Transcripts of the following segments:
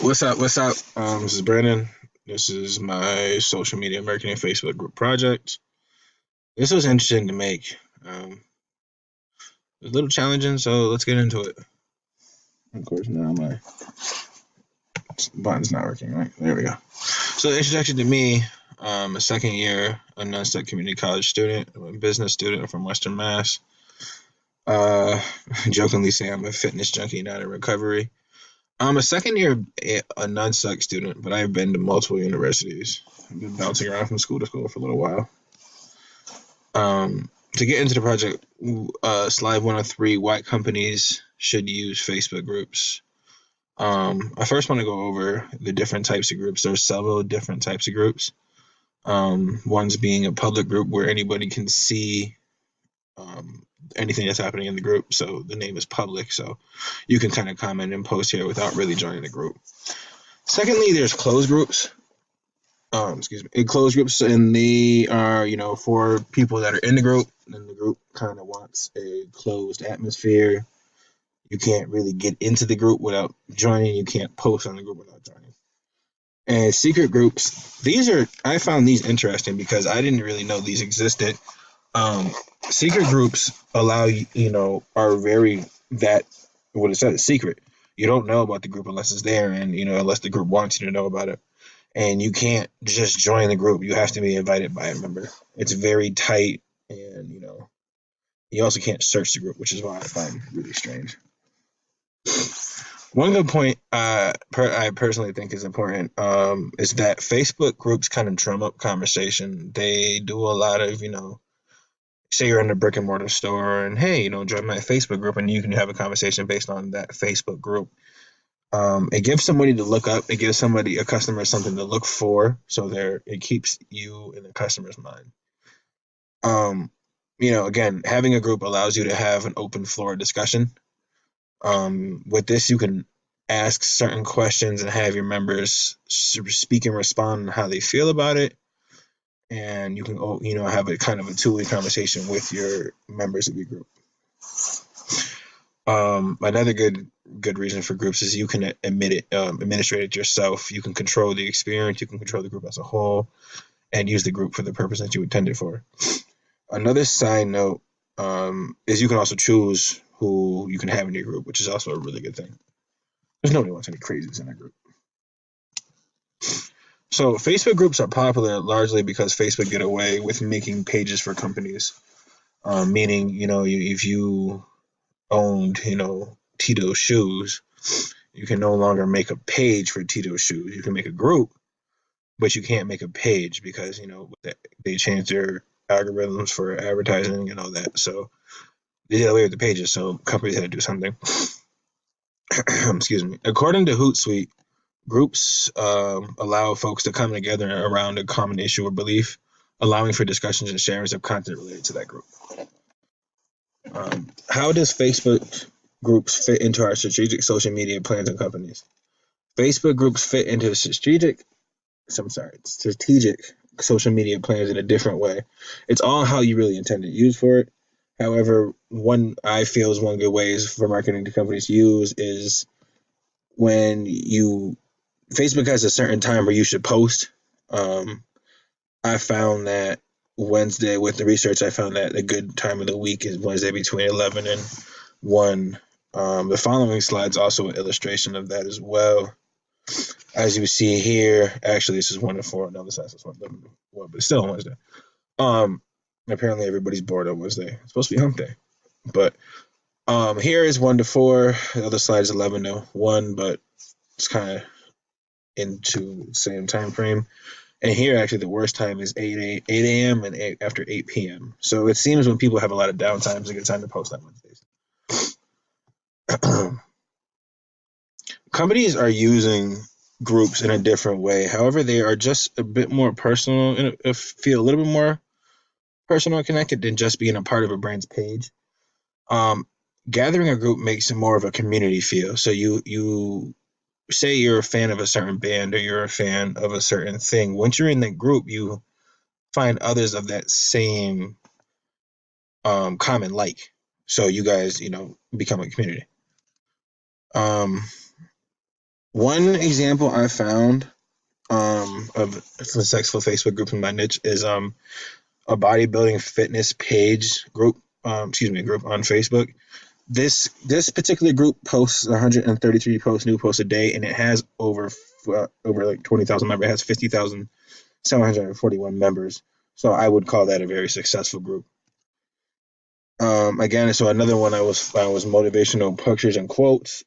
What's up? What's up? This is Brandon. This is my social media marketing Facebook group project. This was interesting to make. It's a little challenging, so let's get into it. Of course, now my button's not working. Right there we go. So, the introduction to me. A second year, a non-state community college student, a business student from Western Mass. Uh, Jokingly say I'm a fitness junkie, not in recovery. I'm a second year a non-suck student, but I've been to multiple universities. I've been bouncing around from school to school for a little while. To get into the project, slide 103, why companies should use Facebook groups. I first want to go over the different types of groups. There's several different types of groups. One's being a public group where anybody can see anything that's happening in the group. So the name is public. So you can kind of comment and post here without really joining the group. Secondly, there's closed groups. Closed groups, and they are, for people that are in the group, and the group kind of wants a closed atmosphere. You can't really get into the group without joining. You can't post on the group without joining. And secret groups, I found these interesting because I didn't really know these existed. Secret groups allow are very that what it says, secret. You don't know about the group unless it's there, and unless the group wants you to know about it. And you can't just join the group. You have to be invited by a member. It's very tight, and you also can't search the group, which is why I find really strange. One good point I personally think is important is that Facebook groups kind of drum up conversation. They do a lot of, say you're in a brick and mortar store and, hey, join my Facebook group, and you can have a conversation based on that Facebook group. It gives somebody to look up. It gives a customer something to look for, so it keeps you in the customer's mind. Again, having a group allows you to have an open floor discussion. With this, you can ask certain questions and have your members speak and respond on how they feel about it, and you can have a kind of a two-way conversation with your members of your group. Another good reason for groups is you can administrate it yourself. You can control the experience. You can control the group as a whole, and use the group for the purpose that you intended for. Another side note is you can also choose who you can have in your group, which is also a really good thing. There's nobody wants any crazies in a group. So Facebook groups are popular largely because Facebook get away with making pages for companies. Meaning, if you owned, Tito shoes, you can no longer make a page for Tito shoes. You can make a group, but you can't make a page because, they changed their algorithms for advertising and all that. So they did away with the pages. So companies had to do something. Excuse me. According to Hootsuite, groups allow folks to come together around a common issue or belief, allowing for discussions and sharings of content related to that group. How does Facebook groups fit into our strategic social media plans and companies? Facebook groups fit into strategic social media plans in a different way. It's all how you really intend to use for it. However, one good ways for marketing to companies to use is when Facebook has a certain time where you should post. I found that Wednesday, with the research, I found that a good time of the week is Wednesday between 11 and 1. The following slide's also an illustration of that as well. As you see here, actually this is 1 to 4. Now this has 1 to 1, but it's still on Wednesday. Apparently everybody's bored on Wednesday. It's supposed to be hump day. But here is 1 to 4. The other slide is 11 to 1, but it's kind of into the same time frame. And here, actually, the worst time is 8 a.m. and after 8 p.m. So it seems when people have a lot of downtime, it's a good time to post on Wednesdays. Companies are using groups in a different way. However, they are just a bit more personal and feel a little bit more personal and connected than just being a part of a brand's page. Gathering a group makes it more of a community feel. So you say you're a fan of a certain band or you're a fan of a certain thing. Once you're in the group, you find others of that same common like. So you guys, become a community. One example I found of a successful Facebook group in my niche is a bodybuilding fitness page group. Group on Facebook. This particular group posts 133 new posts a day, and it has over like 20,000 members. It has 50,741 members. So I would call that a very successful group. Again, so another one I was motivational pictures and quotes.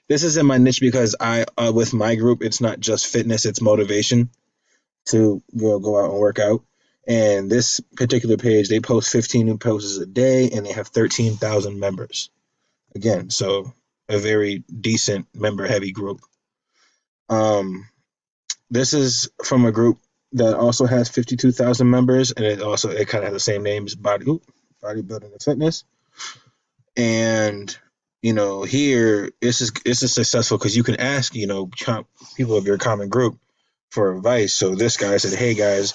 This is in my niche because I with my group it's not just fitness, it's motivation to go out and work out. And this particular page, they post 15 new posts a day, and they have 13,000 members. Again, so a very decent member heavy group. This is from a group that also has 52,000 members, and it kind of has the same name as bodybuilding and fitness. And here this is successful because you can ask people of your common group for advice. So this guy said, "Hey guys,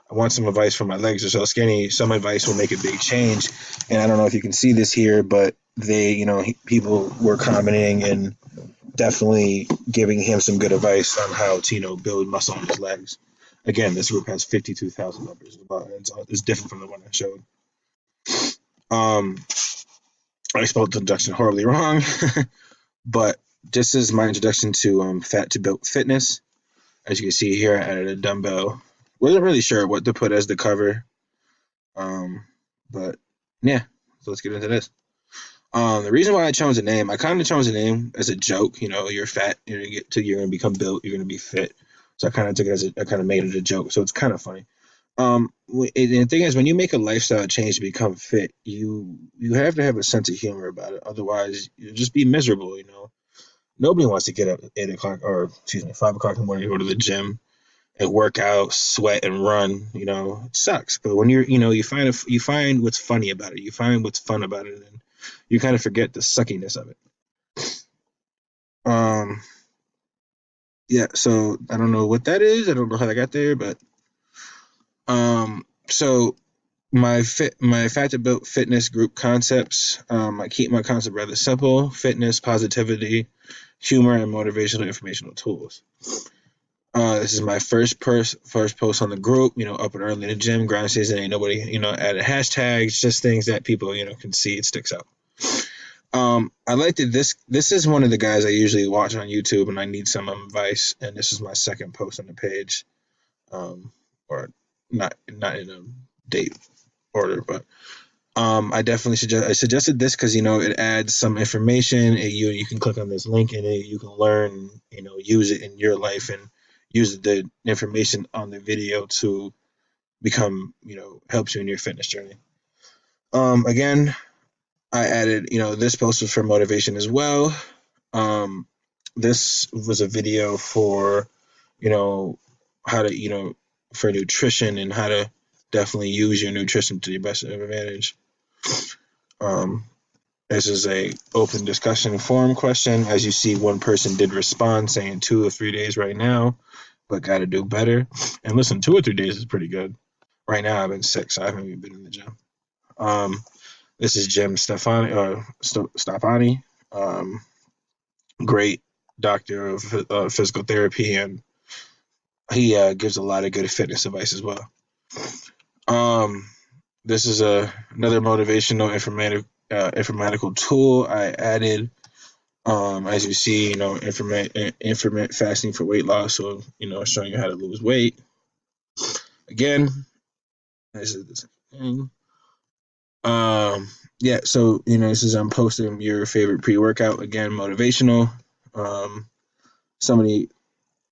I want some advice for my legs are so skinny. Some advice will make a big change." And I don't know if you can see this here, but people were commenting and definitely giving him some good advice on how to build muscle on his legs. Again, this group has 52,000 members. It's different from the one I showed. I spelled the introduction horribly wrong, but this is my introduction to Fat to Built Fitness. As you can see here, I added a dumbbell. Wasn't really sure what to put as the cover, but yeah. So let's get into this. The reason why I chose the name, I kind of chose the name as a joke. You're fat, you're gonna become built, you're gonna be fit. So I kind of took it I kind of made it a joke. So it's kind of funny. And the thing is, when you make a lifestyle change to become fit, you have to have a sense of humor about it. Otherwise, you'll just be miserable. Nobody wants to get up at 8 o'clock, or excuse me, 5 o'clock in the morning, to go to the gym and work out, sweat, and run. It sucks. But when you find what's funny about it, you find what's fun about it, and you kind of forget the suckiness of it. Yeah. So I don't know what that is. I don't know how I got there, but so my Fat to Built Fitness group concepts. I keep my concept rather simple: fitness, positivity, humor, and motivational informational tools. This is my first post on the group. Up and early in the gym, grind season. Ain't nobody, added hashtags, just things that people, can see. It sticks out. I liked it. This is one of the guys I usually watch on YouTube, and I need some advice. And this is my second post on the page, or not in a date order, but I definitely suggested this because it adds some information. You can click on this link and you can learn, use it in your life and use the information on the video to become, helps you in your fitness journey. Again, I added, this post was for motivation as well. This was a video for, how to, for nutrition and how to definitely use your nutrition to your best advantage. This is a open discussion forum question. As you see, one person did respond saying 2 or 3 days right now, but got to do better. And listen, 2 or 3 days is pretty good. Right now I've been sick, so I haven't even been in the gym. This is Jim Stefani, great doctor of physical therapy, and he gives a lot of good fitness advice as well. This is another motivational informatical tool I added. As you see, intermittent fasting for weight loss. So, showing you how to lose weight. Again, this is the same thing. Yeah, so, this is I'm posting your favorite pre-workout. Again, motivational. Somebody,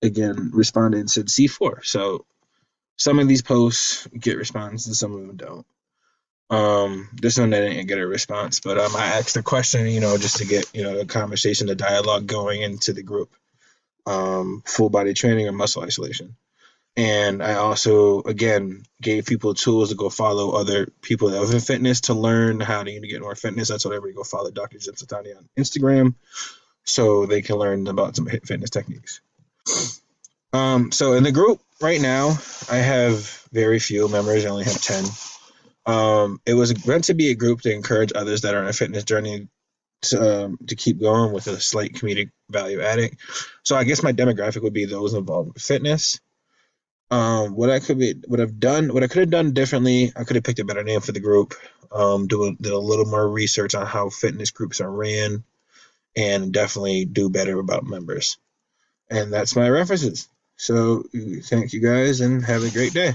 again, responded and said C4. So some of these posts get responses and some of them don't. This one I didn't get a response, but I asked a question, just to get, a conversation, a dialogue going into the group. Full body training or muscle isolation. And I also, again, gave people tools to go follow other people that have in fitness to learn how to get more fitness. That's what everybody go follow Dr. Jim Satani on Instagram so they can learn about some fitness techniques. So in the group right now, I have very few members. I only have 10. It was meant to be a group to encourage others that are on a fitness journey to keep going with a slight comedic value adding. So I guess my demographic would be those involved with fitness. What I could have done differently, I could have picked a better name for the group. Did a little more research on how fitness groups are ran, and definitely do better about members. And that's my references. So thank you guys, and have a great day.